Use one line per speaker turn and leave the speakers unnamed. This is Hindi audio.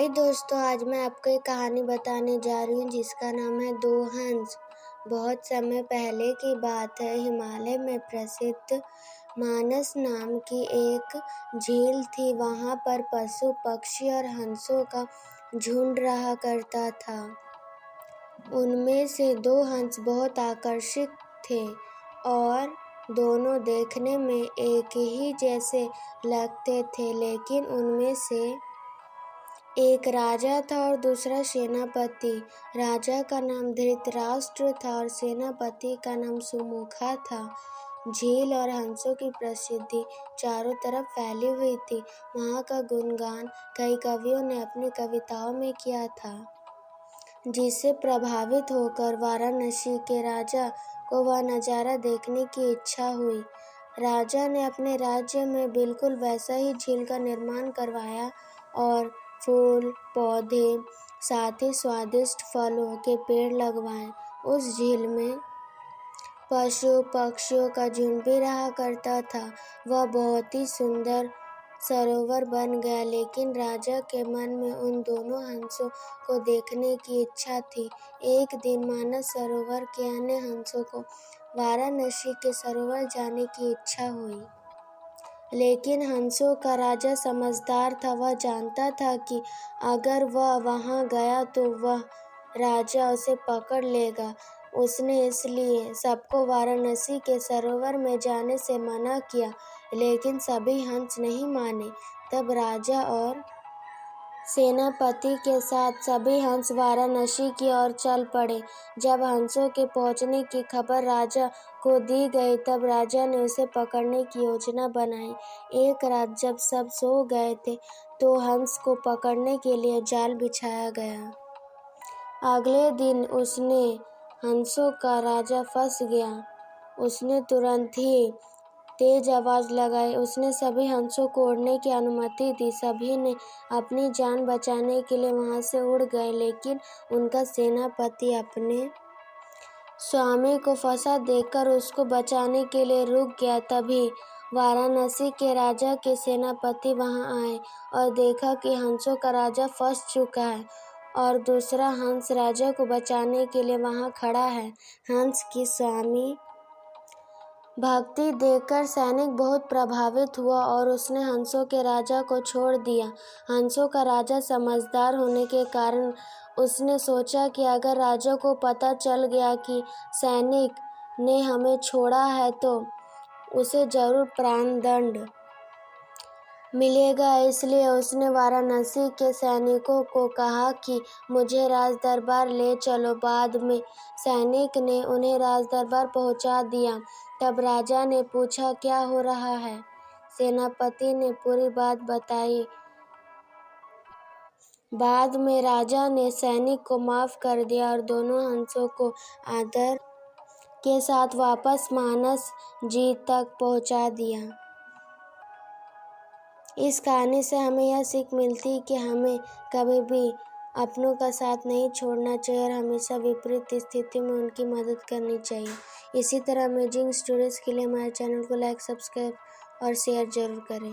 हाय दोस्तों, आज मैं आपको एक कहानी बताने जा रही हूँ जिसका नाम है दो हंस। बहुत समय पहले की बात है। हिमालय में प्रसिद्ध मानस नाम की एक झील थी। वहाँ पर पशु पक्षी और हंसों का झुंड रहा करता था। उनमें से दो हंस बहुत आकर्षक थे और दोनों देखने में एक ही जैसे लगते थे, लेकिन उनमें से एक राजा था और दूसरा सेनापति। राजा का नाम धृतराष्ट्र था और सेनापति का नाम सुमुखा था। झील और हंसों की प्रसिद्धि चारों तरफ फैली हुई थी। वहाँ का गुणगान कई कवियों ने अपनी कविताओं में किया था, जिससे प्रभावित होकर वाराणसी के राजा को वह नज़ारा देखने की इच्छा हुई। राजा ने अपने राज्य में बिल्कुल वैसा ही झील का निर्माण करवाया और फूल पौधे, साथ ही स्वादिष्ट फलों के पेड़ लगवाए। उस झील में पशु पक्षियों का झुंड भी रहा करता था। वह बहुत ही सुंदर सरोवर बन गया, लेकिन राजा के मन में उन दोनों हंसों को देखने की इच्छा थी। एक दिन मानस सरोवर के अन्य हंसों को वाराणसी के सरोवर जाने की इच्छा हुई, लेकिन हंसों का राजा समझदार था। वह जानता था कि अगर वह वहां गया तो वह राजा उसे पकड़ लेगा। उसने इसलिए सबको वाराणसी के सरोवर में जाने से मना किया, लेकिन सभी हंस नहीं माने। तब राजा और सेनापति के साथ सभी हंस वाराणसी की ओर चल पड़े। जब हंसों के पहुंचने की खबर राजा को दी गई, तब राजा ने उसे पकड़ने की योजना बनाई। एक रात जब सब सो गए थे, तो हंस को पकड़ने के लिए जाल बिछाया गया। अगले दिन उसने हंसों का राजा फंस गया। उसने तुरंत ही तेज आवाज लगाई। उसने सभी हंसों को उड़ने की अनुमति दी। सभी ने अपनी जान बचाने के लिए वहां से उड़ गए, लेकिन उनका सेनापति अपने स्वामी को फंसा देखकर उसको बचाने के लिए रुक गया। तभी वाराणसी के राजा के सेनापति वहां आए और देखा कि हंसों का राजा फंस चुका है और दूसरा हंस राजा को बचाने के लिए वहां खड़ा है। हंस की स्वामी भक्ति देखकर सैनिक बहुत प्रभावित हुआ और उसने हंसों के राजा को छोड़ दिया। हंसों का राजा समझदार होने के कारण उसने सोचा कि अगर राजा को पता चल गया कि सैनिक ने हमें छोड़ा है, तो उसे जरूर प्राणदंड मिलेगा। इसलिए उसने वाराणसी के सैनिकों को कहा कि मुझे राज दरबार ले चलो। बाद में सैनिक ने उन्हें राज दरबार पहुंचा दिया। तब राजा ने पूछा, क्या हो रहा है? सेनापति ने पूरी बात बताई। बाद में राजा ने सैनिक को माफ कर दिया और दोनों हंसों को आदर के साथ वापस मानस झील तक पहुंचा दिया। इस कहानी से हमें यह सीख मिलती है कि हमें कभी भी अपनों का साथ नहीं छोड़ना चाहिए और हमेशा विपरीत स्थिति में उनकी मदद करनी चाहिए। इसी तरह अमेजिंग स्टोरीज के लिए हमारे चैनल को लाइक, सब्सक्राइब और शेयर जरूर करें।